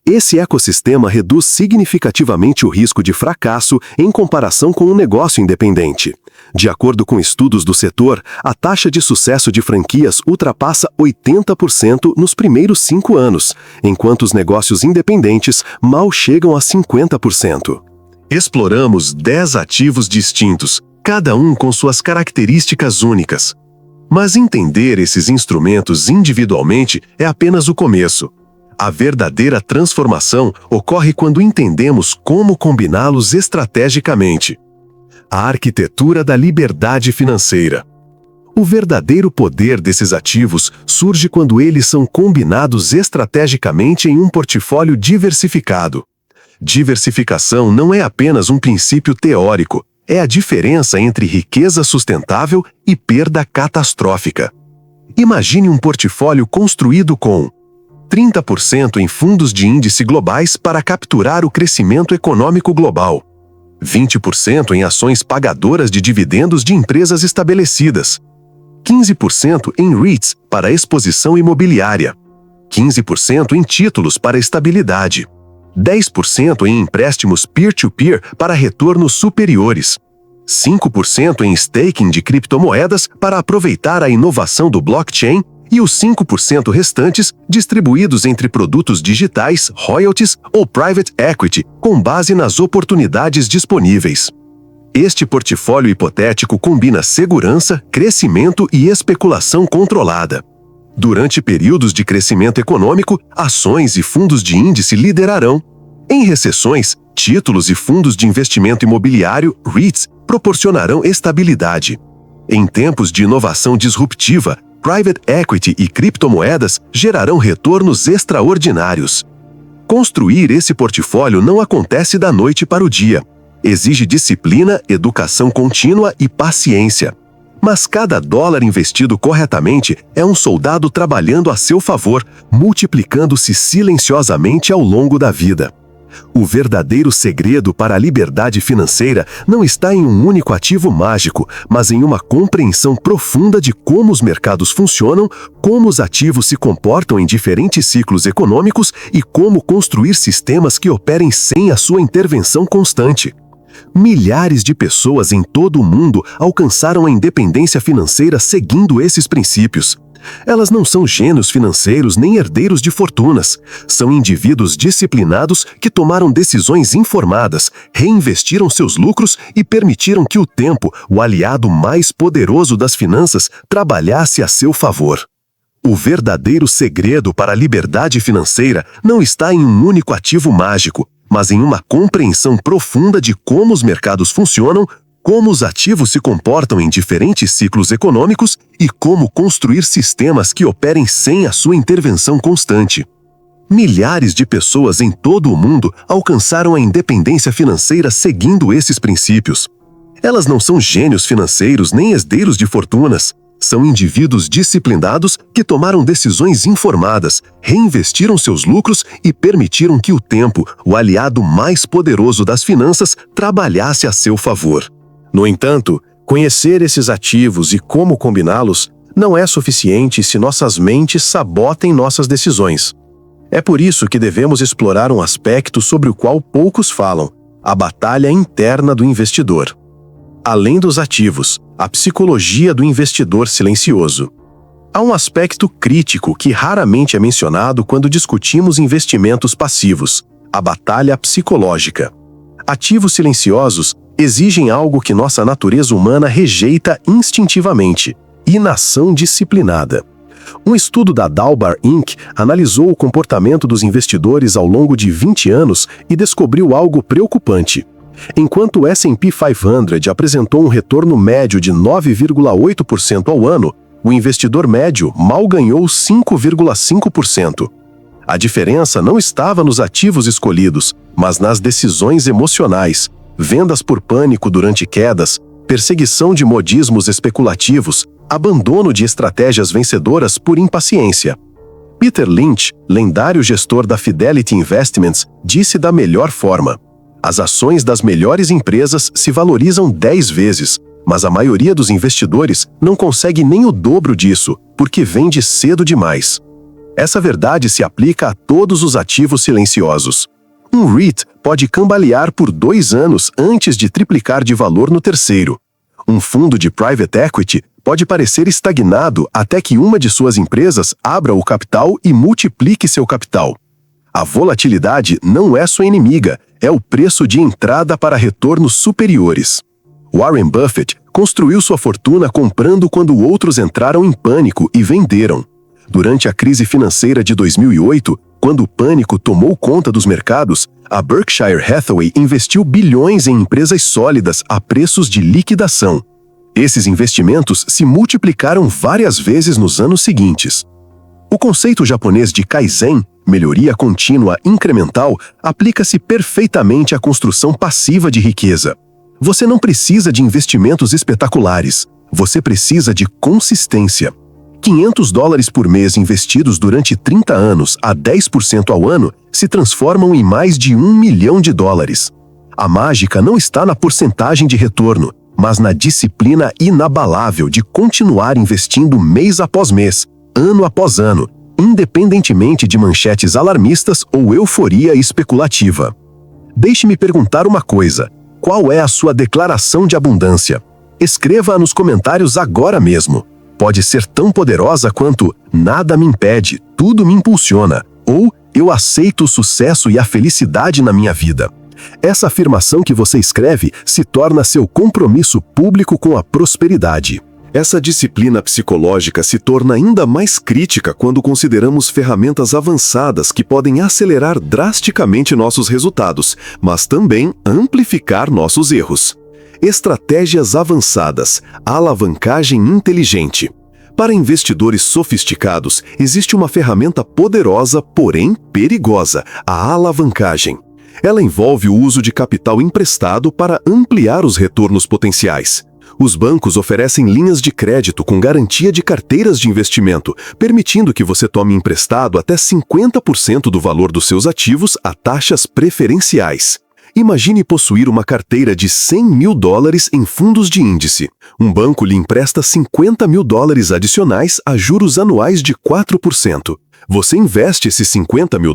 Esse ecossistema reduz significativamente o risco de fracasso em comparação com um negócio independente. De acordo com estudos do setor, a taxa de sucesso de franquias ultrapassa 80% nos primeiros 5 anos, enquanto os negócios independentes mal chegam a 50%. Exploramos 10 ativos distintos, cada um com suas características únicas. Mas entender esses instrumentos individualmente é apenas o começo. A verdadeira transformação ocorre quando entendemos como combiná-los estrategicamente. A arquitetura da liberdade financeira. O verdadeiro poder desses ativos surge quando eles são combinados estrategicamente em um portfólio diversificado. Diversificação não é apenas um princípio teórico, é a diferença entre riqueza sustentável e perda catastrófica. Imagine um portfólio construído com 30% em fundos de índice globais para capturar o crescimento econômico global, 20% em ações pagadoras de dividendos de empresas estabelecidas, 15% em REITs para exposição imobiliária, 15% em títulos para estabilidade, 10% em empréstimos peer-to-peer para retornos superiores, 5% em staking de criptomoedas para aproveitar a inovação do blockchain e os 5% restantes distribuídos entre produtos digitais, royalties ou private equity, com base nas oportunidades disponíveis. Este portfólio hipotético combina segurança, crescimento e especulação controlada. Durante períodos de crescimento econômico, ações e fundos de índice liderarão. Em recessões, títulos e fundos de investimento imobiliário, REITs, proporcionarão estabilidade. Em tempos de inovação disruptiva, private equity e criptomoedas gerarão retornos extraordinários. Construir esse portfólio não acontece da noite para o dia. Exige disciplina, educação contínua e paciência. Mas cada dólar investido corretamente é um soldado trabalhando a seu favor, multiplicando-se silenciosamente ao longo da vida. O verdadeiro segredo para a liberdade financeira não está em um único ativo mágico, mas em uma compreensão profunda de como os mercados funcionam, como os ativos se comportam em diferentes ciclos econômicos e como construir sistemas que operem sem a sua intervenção constante. Milhares de pessoas em todo o mundo alcançaram a independência financeira seguindo esses princípios. Elas não são gênios financeiros nem herdeiros de fortunas. São indivíduos disciplinados que tomaram decisões informadas, reinvestiram seus lucros e permitiram que o tempo, o aliado mais poderoso das finanças, trabalhasse a seu favor. O verdadeiro segredo para a liberdade financeira não está em um único ativo mágico, mas em uma compreensão profunda de como os mercados funcionam, como os ativos se comportam em diferentes ciclos econômicos e como construir sistemas que operem sem a sua intervenção constante. Milhares de pessoas em todo o mundo alcançaram a independência financeira seguindo esses princípios. Elas não são gênios financeiros nem herdeiros de fortunas. São indivíduos disciplinados que tomaram decisões informadas, reinvestiram seus lucros e permitiram que o tempo, o aliado mais poderoso das finanças, trabalhasse a seu favor. No entanto, conhecer esses ativos e como combiná-los não é suficiente se nossas mentes sabotem nossas decisões. É por isso que devemos explorar um aspecto sobre o qual poucos falam: a batalha interna do investidor. Além dos ativos, a psicologia do investidor silencioso. Há um aspecto crítico que raramente é mencionado quando discutimos investimentos passivos: a batalha psicológica. Ativos silenciosos exigem algo que nossa natureza humana rejeita instintivamente: inação disciplinada. Um estudo da Dalbar Inc. analisou o comportamento dos investidores ao longo de 20 anos e descobriu algo preocupante. Enquanto o S&P 500 apresentou um retorno médio de 9,8% ao ano, o investidor médio mal ganhou 5,5%. A diferença não estava nos ativos escolhidos, mas nas decisões emocionais, vendas por pânico durante quedas, perseguição de modismos especulativos, abandono de estratégias vencedoras por impaciência. Peter Lynch, lendário gestor da Fidelity Investments, disse da melhor forma: as ações das melhores empresas se valorizam 10 vezes, mas a maioria dos investidores não consegue nem o dobro disso, porque vende cedo demais. Essa verdade se aplica a todos os ativos silenciosos. Um REIT pode cambalear por 2 anos antes de triplicar de valor no terceiro. Um fundo de private equity pode parecer estagnado até que uma de suas empresas abra o capital e multiplique seu capital. A volatilidade não é sua inimiga, é o preço de entrada para retornos superiores. Warren Buffett construiu sua fortuna comprando quando outros entraram em pânico e venderam. Durante a crise financeira de 2008, quando o pânico tomou conta dos mercados, a Berkshire Hathaway investiu bilhões em empresas sólidas a preços de liquidação. Esses investimentos se multiplicaram várias vezes nos anos seguintes. O conceito japonês de Kaizen, melhoria contínua incremental, aplica-se perfeitamente à construção passiva de riqueza. Você não precisa de investimentos espetaculares, você precisa de consistência. $500 por mês investidos durante 30 anos a 10% ao ano se transformam em mais de $1 milhão. A mágica não está na porcentagem de retorno, mas na disciplina inabalável de continuar investindo mês após mês, ano após ano, independentemente de manchetes alarmistas ou euforia especulativa. Deixe-me perguntar uma coisa: qual é a sua declaração de abundância? Escreva-a nos comentários agora mesmo. Pode ser tão poderosa quanto "nada me impede, tudo me impulsiona" ou "eu aceito o sucesso e a felicidade na minha vida". Essa afirmação que você escreve se torna seu compromisso público com a prosperidade. Essa disciplina psicológica se torna ainda mais crítica quando consideramos ferramentas avançadas que podem acelerar drasticamente nossos resultados, mas também amplificar nossos erros. Estratégias avançadas, alavancagem inteligente. Para investidores sofisticados, existe uma ferramenta poderosa, porém perigosa: a alavancagem. Ela envolve o uso de capital emprestado para ampliar os retornos potenciais. Os bancos oferecem linhas de crédito com garantia de carteiras de investimento, permitindo que você tome emprestado até 50% do valor dos seus ativos a taxas preferenciais. Imagine possuir uma carteira de $100 mil em fundos de índice. Um banco lhe empresta $50 mil adicionais a juros anuais de 4%. Você investe esses $50 mil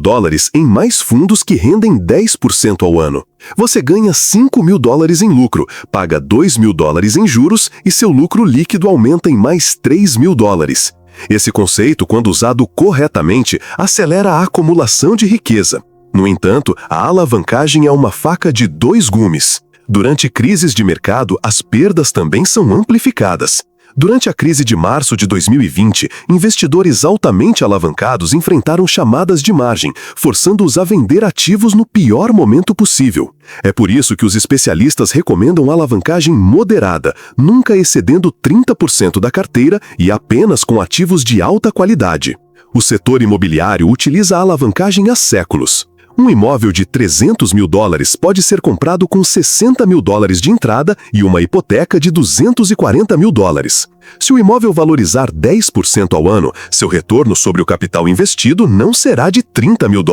em mais fundos que rendem 10% ao ano. Você ganha $5 mil em lucro, paga $2 mil em juros e seu lucro líquido aumenta em mais $3 mil. Esse conceito, quando usado corretamente, acelera a acumulação de riqueza. No entanto, a alavancagem é uma faca de 2 gumes. Durante crises de mercado, as perdas também são amplificadas. Durante a crise de março de 2020, investidores altamente alavancados enfrentaram chamadas de margem, forçando-os a vender ativos no pior momento possível. É por isso que os especialistas recomendam alavancagem moderada, nunca excedendo 30% da carteira e apenas com ativos de alta qualidade. O setor imobiliário utiliza a alavancagem há séculos. Um imóvel de $300 mil pode ser comprado com $60 mil de entrada e uma hipoteca de $240 mil. Se o imóvel valorizar 10% ao ano, seu retorno sobre o capital investido não será de $30 mil,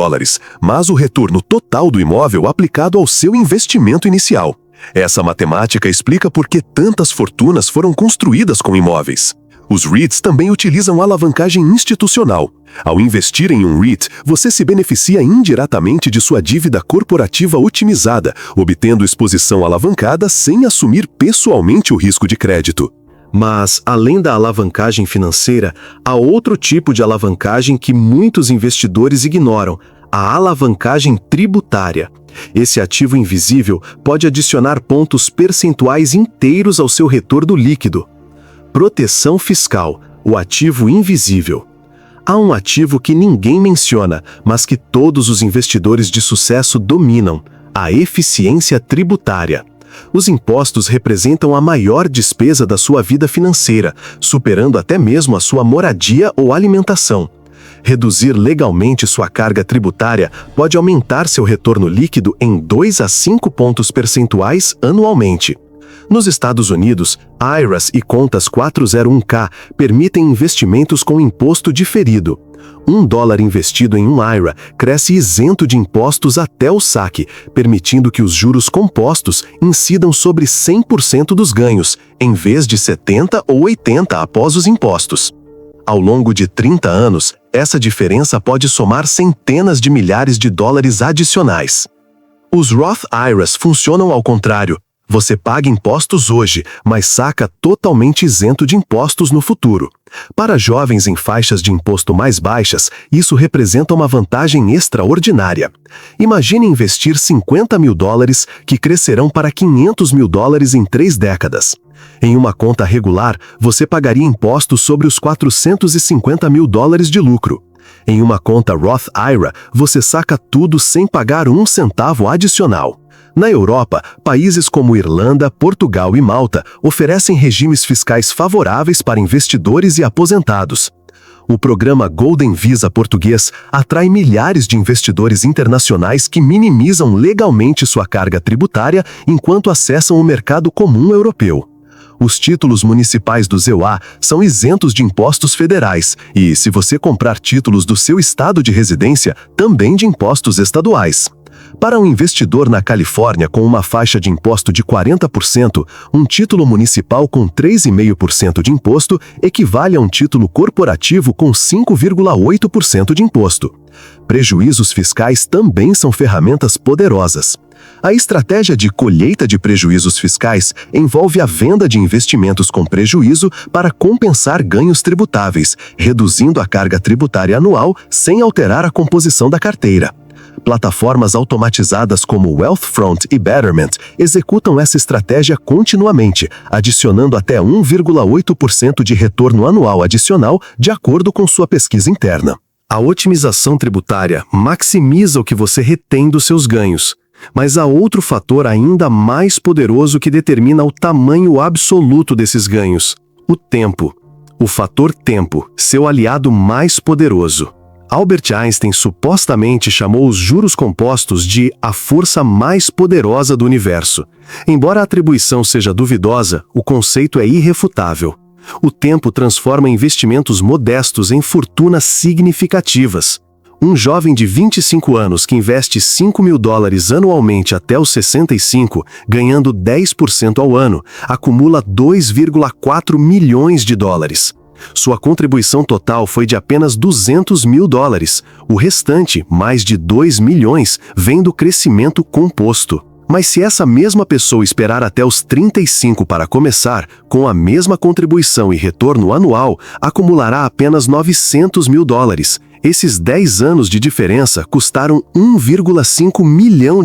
mas o retorno total do imóvel aplicado ao seu investimento inicial. Essa matemática explica por que tantas fortunas foram construídas com imóveis. Os REITs também utilizam alavancagem institucional. Ao investir em um REIT, você se beneficia indiretamente de sua dívida corporativa otimizada, obtendo exposição alavancada sem assumir pessoalmente o risco de crédito. Mas, além da alavancagem financeira, há outro tipo de alavancagem que muitos investidores ignoram: a alavancagem tributária. Esse ativo invisível pode adicionar pontos percentuais inteiros ao seu retorno líquido. Proteção fiscal, o ativo invisível. Há um ativo que ninguém menciona, mas que todos os investidores de sucesso dominam: a eficiência tributária. Os impostos representam a maior despesa da sua vida financeira, superando até mesmo a sua moradia ou alimentação. Reduzir legalmente sua carga tributária pode aumentar seu retorno líquido em 2 a 5 pontos percentuais anualmente. Nos Estados Unidos, IRAs e contas 401k permitem investimentos com imposto diferido. $1 investido em um IRA cresce isento de impostos até o saque, permitindo que os juros compostos incidam sobre 100% dos ganhos, em vez de 70% ou 80% após os impostos. Ao longo de 30 anos, essa diferença pode somar centenas de milhares de dólares adicionais. Os Roth IRAs funcionam ao contrário. Você paga impostos hoje, mas saca totalmente isento de impostos no futuro. Para jovens em faixas de imposto mais baixas, isso representa uma vantagem extraordinária. Imagine investir $50 mil, que crescerão para $500 mil em 3 décadas. Em uma conta regular, você pagaria impostos sobre os $450 mil de lucro. Em uma conta Roth IRA, você saca tudo sem pagar 1 centavo adicional. Na Europa, países como Irlanda, Portugal e Malta oferecem regimes fiscais favoráveis para investidores e aposentados. O programa Golden Visa português atrai milhares de investidores internacionais que minimizam legalmente sua carga tributária enquanto acessam o mercado comum europeu. Os títulos municipais do ZEUA são isentos de impostos federais e, se você comprar títulos do seu estado de residência, também de impostos estaduais. Para um investidor na Califórnia com uma faixa de imposto de 40%, um título municipal com 3,5% de imposto equivale a um título corporativo com 5,8% de imposto. Prejuízos fiscais também são ferramentas poderosas. A estratégia de colheita de prejuízos fiscais envolve a venda de investimentos com prejuízo para compensar ganhos tributáveis, reduzindo a carga tributária anual sem alterar a composição da carteira. Plataformas automatizadas como Wealthfront e Betterment executam essa estratégia continuamente, adicionando até 1,8% de retorno anual adicional de acordo com sua pesquisa interna. A otimização tributária maximiza o que você retém dos seus ganhos. Mas há outro fator ainda mais poderoso que determina o tamanho absoluto desses ganhos: o tempo. O fator tempo, seu aliado mais poderoso. Albert Einstein supostamente chamou os juros compostos de a força mais poderosa do universo. Embora a atribuição seja duvidosa, o conceito é irrefutável. O tempo transforma investimentos modestos em fortunas significativas. Um jovem de 25 anos que investe $5 mil anualmente até os 65, ganhando 10% ao ano, acumula $2,4 milhões. Sua contribuição total foi de apenas $200 mil. O restante, mais de 2 milhões, vem do crescimento composto. Mas se essa mesma pessoa esperar até os 35 para começar, com a mesma contribuição e retorno anual, acumulará apenas $900 mil. Esses 10 anos de diferença custaram $1,5 milhão.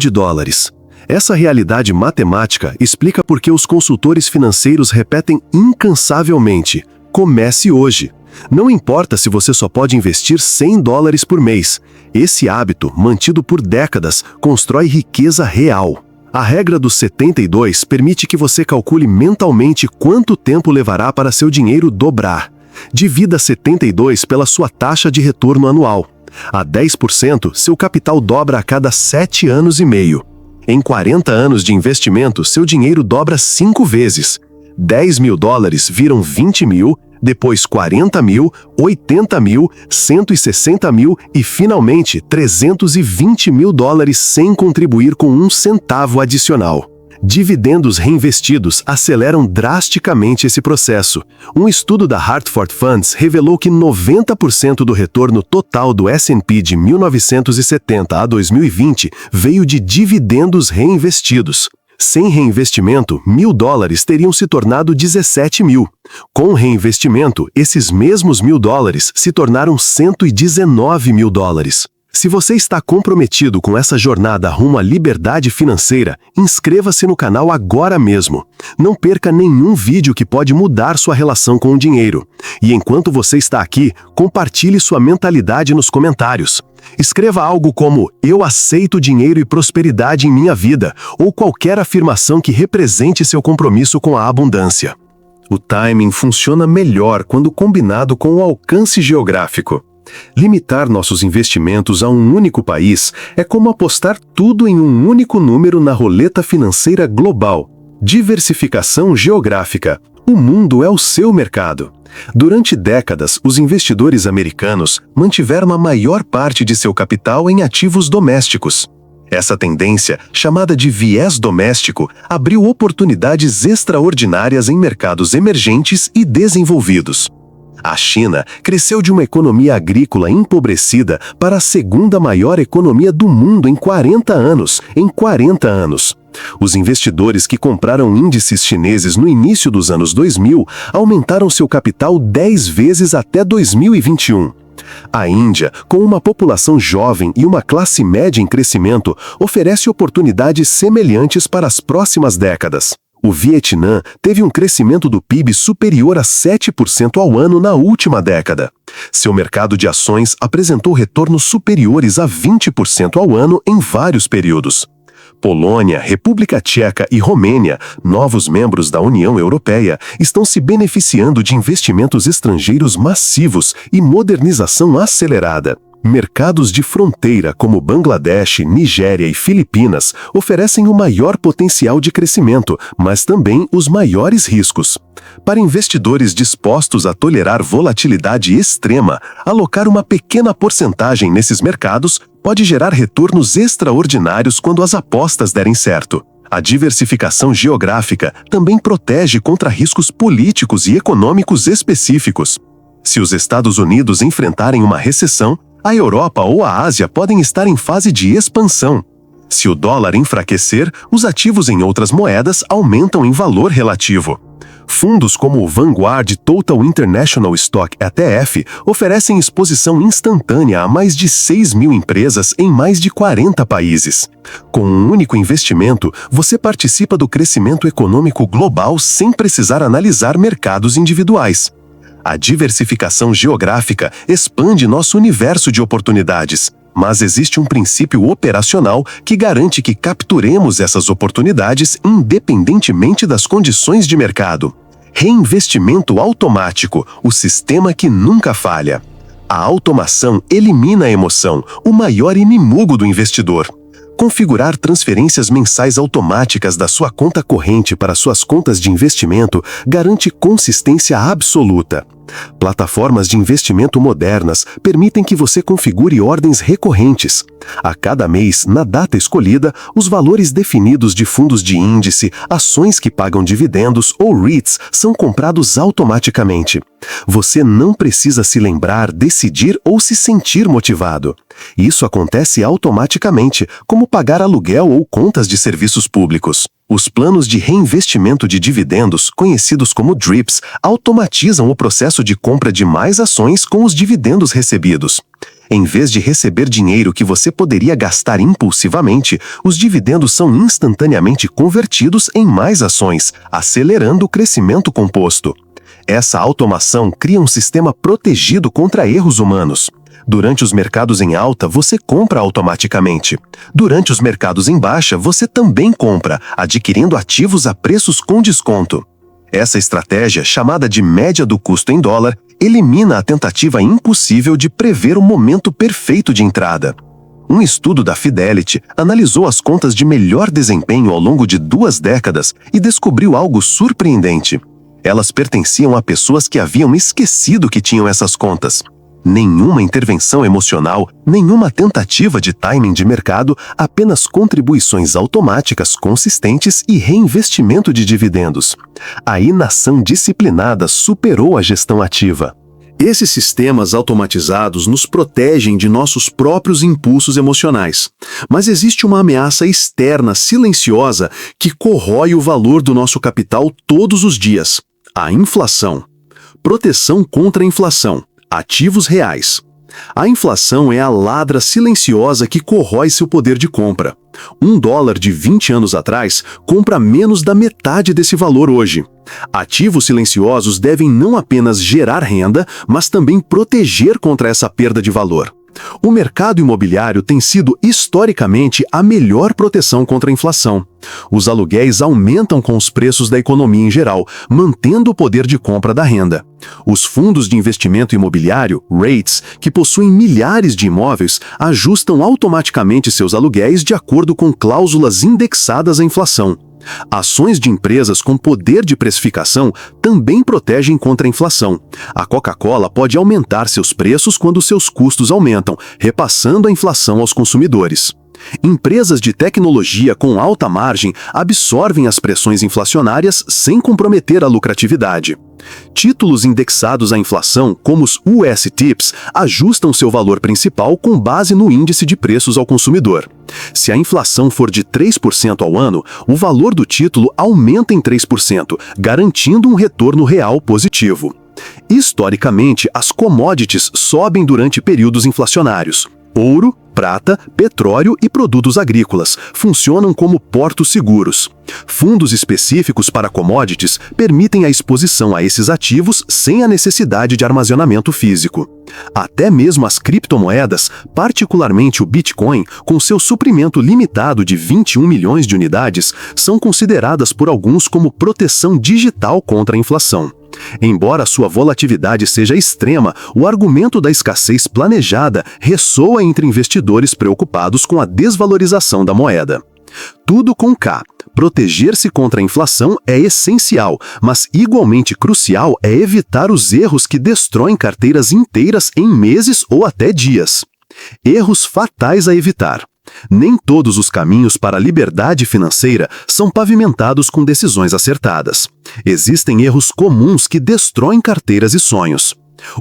Essa realidade matemática explica por que os consultores financeiros repetem incansavelmente: comece hoje. Não importa se você só pode investir $100 por mês. Esse hábito, mantido por décadas, constrói riqueza real. A regra dos 72 permite que você calcule mentalmente quanto tempo levará para seu dinheiro dobrar. Divida 72 pela sua taxa de retorno anual. A 10%, seu capital dobra a cada 7 anos e meio. Em 40 anos de investimento, seu dinheiro dobra 5 vezes. $10 mil viram 20 mil, depois 40 mil, 80 mil, 160 mil e, finalmente, $320 mil sem contribuir com 1 centavo adicional. Dividendos reinvestidos aceleram drasticamente esse processo. Um estudo da Hartford Funds revelou que 90% do retorno total do S&P de 1970 a 2020 veio de dividendos reinvestidos. Sem reinvestimento, $1.000 teriam se tornado 17 mil. Com reinvestimento, esses mesmos $1.000 se tornaram 119 mil. Se você está comprometido com essa jornada rumo à liberdade financeira, inscreva-se no canal agora mesmo. Não perca nenhum vídeo que pode mudar sua relação com o dinheiro. E enquanto você está aqui, compartilhe sua mentalidade nos comentários. Escreva algo como "Eu aceito dinheiro e prosperidade em minha vida", ou qualquer afirmação que represente seu compromisso com a abundância. O timing funciona melhor quando combinado com o alcance geográfico. Limitar nossos investimentos a um único país é como apostar tudo em um único número na roleta financeira global. Diversificação geográfica. O mundo é o seu mercado. Durante décadas, os investidores americanos mantiveram a maior parte de seu capital em ativos domésticos. Essa tendência, chamada de viés doméstico, abriu oportunidades extraordinárias em mercados emergentes e desenvolvidos. A China cresceu de uma economia agrícola empobrecida para a segunda maior economia do mundo em 40 anos. Os investidores que compraram índices chineses no início dos anos 2000 aumentaram seu capital 10 vezes até 2021. A Índia, com uma população jovem e uma classe média em crescimento, oferece oportunidades semelhantes para as próximas décadas. O Vietnã teve um crescimento do PIB superior a 7% ao ano na última década. Seu mercado de ações apresentou retornos superiores a 20% ao ano em vários períodos. Polônia, República Tcheca e Romênia, novos membros da União Europeia, estão se beneficiando de investimentos estrangeiros massivos e modernização acelerada. Mercados de fronteira como Bangladesh, Nigéria e Filipinas oferecem o maior potencial de crescimento, mas também os maiores riscos. Para investidores dispostos a tolerar volatilidade extrema, alocar uma pequena porcentagem nesses mercados pode gerar retornos extraordinários quando as apostas derem certo. A diversificação geográfica também protege contra riscos políticos e econômicos específicos. Se os Estados Unidos enfrentarem uma recessão, a Europa ou a Ásia podem estar em fase de expansão. Se o dólar enfraquecer, os ativos em outras moedas aumentam em valor relativo. Fundos como o Vanguard Total International Stock ETF oferecem exposição instantânea a mais de 6.000 empresas em mais de 40 países. Com um único investimento, você participa do crescimento econômico global sem precisar analisar mercados individuais. A diversificação geográfica expande nosso universo de oportunidades, mas existe um princípio operacional que garante que capturemos essas oportunidades independentemente das condições de mercado. Reinvestimento automático, o sistema que nunca falha. A automação elimina a emoção, o maior inimigo do investidor. Configurar transferências mensais automáticas da sua conta corrente para suas contas de investimento garante consistência absoluta. Plataformas de investimento modernas permitem que você configure ordens recorrentes. A cada mês, na data escolhida, os valores definidos de fundos de índice, ações que pagam dividendos ou REITs são comprados automaticamente. Você não precisa se lembrar, decidir ou se sentir motivado. Isso acontece automaticamente, como pagar aluguel ou contas de serviços públicos. Os planos de reinvestimento de dividendos, conhecidos como DRIPs, automatizam o processo de compra de mais ações com os dividendos recebidos. Em vez de receber dinheiro que você poderia gastar impulsivamente, os dividendos são instantaneamente convertidos em mais ações, acelerando o crescimento composto. Essa automação cria um sistema protegido contra erros humanos. Durante os mercados em alta, você compra automaticamente. Durante os mercados em baixa, você também compra, adquirindo ativos a preços com desconto. Essa estratégia, chamada de média do custo em dólar, elimina a tentativa impossível de prever o momento perfeito de entrada. Um estudo da Fidelity analisou as contas de melhor desempenho ao longo de 2 décadas e descobriu algo surpreendente. Elas pertenciam a pessoas que haviam esquecido que tinham essas contas. Nenhuma intervenção emocional, nenhuma tentativa de timing de mercado, apenas contribuições automáticas consistentes e reinvestimento de dividendos. A inação disciplinada superou a gestão ativa. Esses sistemas automatizados nos protegem de nossos próprios impulsos emocionais. Mas existe uma ameaça externa silenciosa que corrói o valor do nosso capital todos os dias: a inflação. Proteção contra a inflação. Ativos reais. A inflação é a ladra silenciosa que corrói seu poder de compra. $1 de 20 anos atrás compra menos da metade desse valor hoje. Ativos silenciosos devem não apenas gerar renda, mas também proteger contra essa perda de valor. O mercado imobiliário tem sido historicamente a melhor proteção contra a inflação. Os aluguéis aumentam com os preços da economia em geral, mantendo o poder de compra da renda. Os fundos de investimento imobiliário, REITs, que possuem milhares de imóveis, ajustam automaticamente seus aluguéis de acordo com cláusulas indexadas à inflação. Ações de empresas com poder de precificação também protegem contra a inflação. A Coca-Cola pode aumentar seus preços quando seus custos aumentam, repassando a inflação aos consumidores. Empresas de tecnologia com alta margem absorvem as pressões inflacionárias sem comprometer a lucratividade. Títulos indexados à inflação, como os US Tips, ajustam seu valor principal com base no índice de preços ao consumidor. Se a inflação for de 3% ao ano, o valor do título aumenta em 3%, garantindo um retorno real positivo. Historicamente, as commodities sobem durante períodos inflacionários. Ouro, prata, petróleo e produtos agrícolas funcionam como portos seguros. Fundos específicos para commodities permitem a exposição a esses ativos sem a necessidade de armazenamento físico. Até mesmo as criptomoedas, particularmente o Bitcoin, com seu suprimento limitado de 21 milhões de unidades, são consideradas por alguns como proteção digital contra a inflação. Embora sua volatilidade seja extrema, o argumento da escassez planejada ressoa entre investidores preocupados com a desvalorização da moeda. Tudo com K. Proteger-se contra a inflação é essencial, mas igualmente crucial é evitar os erros que destroem carteiras inteiras em meses ou até dias. Erros fatais a evitar. Nem todos os caminhos para a liberdade financeira são pavimentados com decisões acertadas. Existem erros comuns que destroem carteiras e sonhos.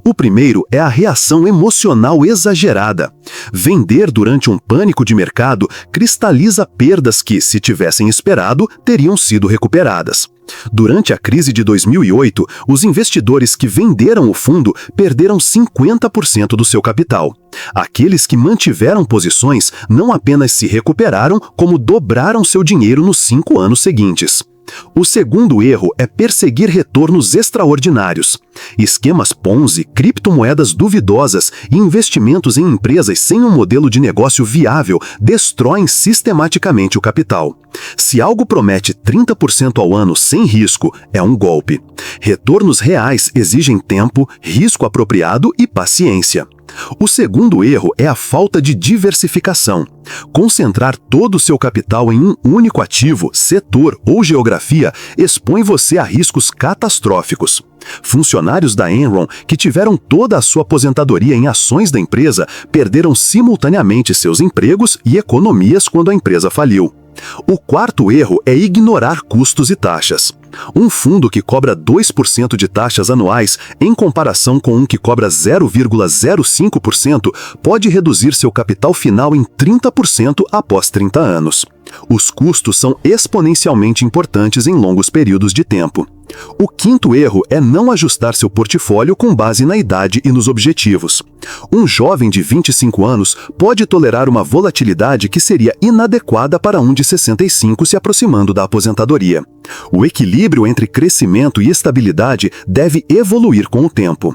O primeiro é a reação emocional exagerada. Vender durante um pânico de mercado cristaliza perdas que, se tivessem esperado, teriam sido recuperadas. Durante a crise de 2008, os investidores que venderam o fundo perderam 50% do seu capital. Aqueles que mantiveram posições não apenas se recuperaram, como dobraram seu dinheiro nos 5 anos seguintes. O segundo erro é perseguir retornos extraordinários. Esquemas Ponzi, criptomoedas duvidosas e investimentos em empresas sem um modelo de negócio viável destroem sistematicamente o capital. Se algo promete 30% ao ano sem risco, é um golpe. Retornos reais exigem tempo, risco apropriado e paciência. O segundo erro é a falta de diversificação. Concentrar todo o seu capital em um único ativo, setor ou geografia expõe você a riscos catastróficos. Funcionários da Enron, que tiveram toda a sua aposentadoria em ações da empresa, perderam simultaneamente seus empregos e economias quando a empresa faliu. O quarto erro é ignorar custos e taxas. Um fundo que cobra 2% de taxas anuais, em comparação com um que cobra 0,05%, pode reduzir seu capital final em 30% após 30 anos. Os custos são exponencialmente importantes em longos períodos de tempo. O quinto erro é não ajustar seu portfólio com base na idade e nos objetivos. Um jovem de 25 anos pode tolerar uma volatilidade que seria inadequada para um de 65 se aproximando da aposentadoria. O equilíbrio entre crescimento e estabilidade deve evoluir com o tempo.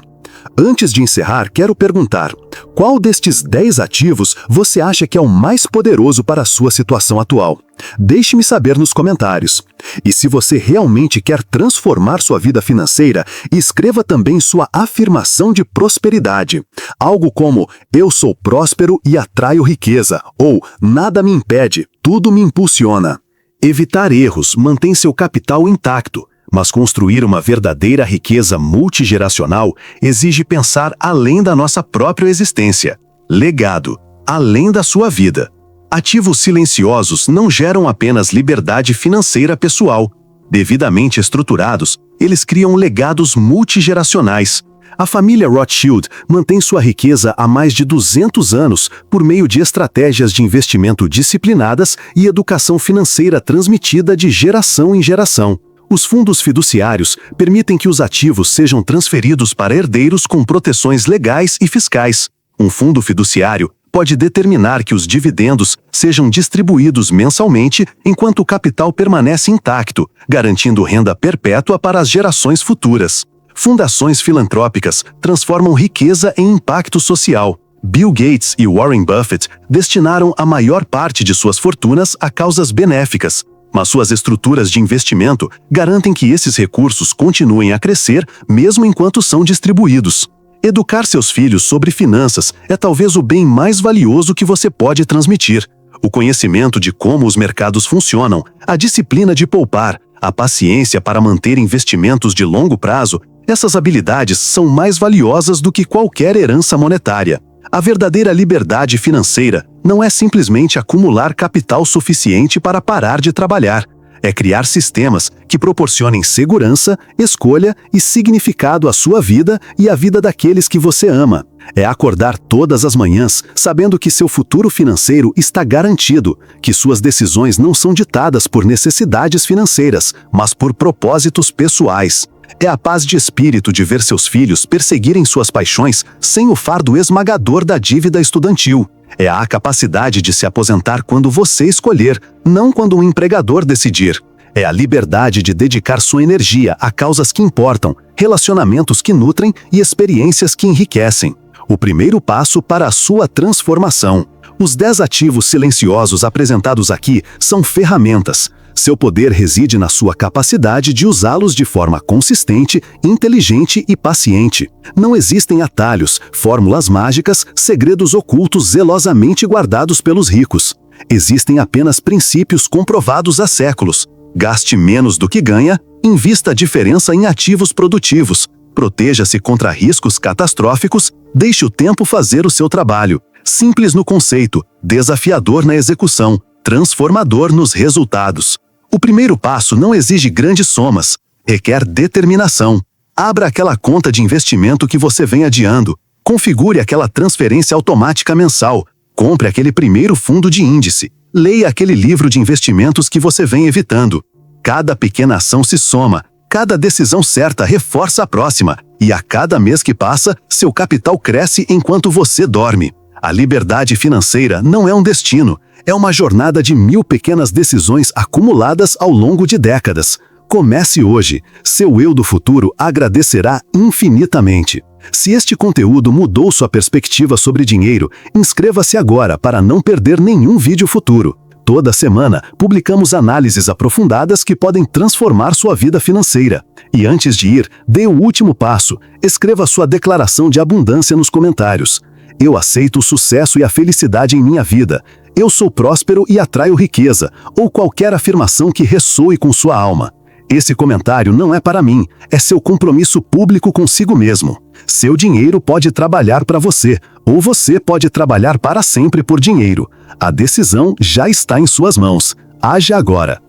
Antes de encerrar, quero perguntar: qual destes 10 ativos você acha que é o mais poderoso para a sua situação atual? Deixe-me saber nos comentários. E se você realmente quer transformar sua vida financeira, escreva também sua afirmação de prosperidade. Algo como: eu sou próspero e atraio riqueza, ou nada me impede, tudo me impulsiona. Evitar erros mantém seu capital intacto. Mas construir uma verdadeira riqueza multigeracional exige pensar além da nossa própria existência. Legado, além da sua vida. Ativos silenciosos não geram apenas liberdade financeira pessoal. Devidamente estruturados, eles criam legados multigeracionais. A família Rothschild mantém sua riqueza há mais de 200 anos por meio de estratégias de investimento disciplinadas e educação financeira transmitida de geração em geração. Os fundos fiduciários permitem que os ativos sejam transferidos para herdeiros com proteções legais e fiscais. Um fundo fiduciário pode determinar que os dividendos sejam distribuídos mensalmente enquanto o capital permanece intacto, garantindo renda perpétua para as gerações futuras. Fundações filantrópicas transformam riqueza em impacto social. Bill Gates e Warren Buffett destinaram a maior parte de suas fortunas a causas benéficas, mas suas estruturas de investimento garantem que esses recursos continuem a crescer mesmo enquanto são distribuídos. Educar seus filhos sobre finanças é talvez o bem mais valioso que você pode transmitir. O conhecimento de como os mercados funcionam, a disciplina de poupar, a paciência para manter investimentos de longo prazo, essas habilidades são mais valiosas do que qualquer herança monetária. A verdadeira liberdade financeira não é simplesmente acumular capital suficiente para parar de trabalhar. É criar sistemas que proporcionem segurança, escolha e significado à sua vida e à vida daqueles que você ama. É acordar todas as manhãs sabendo que seu futuro financeiro está garantido, que suas decisões não são ditadas por necessidades financeiras, mas por propósitos pessoais. É a paz de espírito de ver seus filhos perseguirem suas paixões sem o fardo esmagador da dívida estudantil. É a capacidade de se aposentar quando você escolher, não quando um empregador decidir. É a liberdade de dedicar sua energia a causas que importam, relacionamentos que nutrem e experiências que enriquecem. O primeiro passo para a sua transformação. Os 10 ativos silenciosos apresentados aqui são ferramentas. Seu poder reside na sua capacidade de usá-los de forma consistente, inteligente e paciente. Não existem atalhos, fórmulas mágicas, segredos ocultos zelosamente guardados pelos ricos. Existem apenas princípios comprovados há séculos. Gaste menos do que ganha, invista a diferença em ativos produtivos. Proteja-se contra riscos catastróficos, deixe o tempo fazer o seu trabalho. Simples no conceito, desafiador na execução, transformador nos resultados. O primeiro passo não exige grandes somas, requer determinação. Abra aquela conta de investimento que você vem adiando, configure aquela transferência automática mensal, compre aquele primeiro fundo de índice, leia aquele livro de investimentos que você vem evitando. Cada pequena ação se soma, cada decisão certa reforça a próxima, e a cada mês que passa, seu capital cresce enquanto você dorme. A liberdade financeira não é um destino, é uma jornada de 1000 pequenas decisões acumuladas ao longo de décadas. Comece hoje. Seu eu do futuro agradecerá infinitamente. Se este conteúdo mudou sua perspectiva sobre dinheiro, inscreva-se agora para não perder nenhum vídeo futuro. Toda semana, publicamos análises aprofundadas que podem transformar sua vida financeira. E antes de ir, dê o último passo. Escreva sua declaração de abundância nos comentários. Eu aceito o sucesso e a felicidade em minha vida. Eu sou próspero e atraio riqueza, ou qualquer afirmação que ressoe com sua alma. Esse comentário não é para mim, é seu compromisso público consigo mesmo. Seu dinheiro pode trabalhar para você, ou você pode trabalhar para sempre por dinheiro. A decisão já está em suas mãos. Haja agora.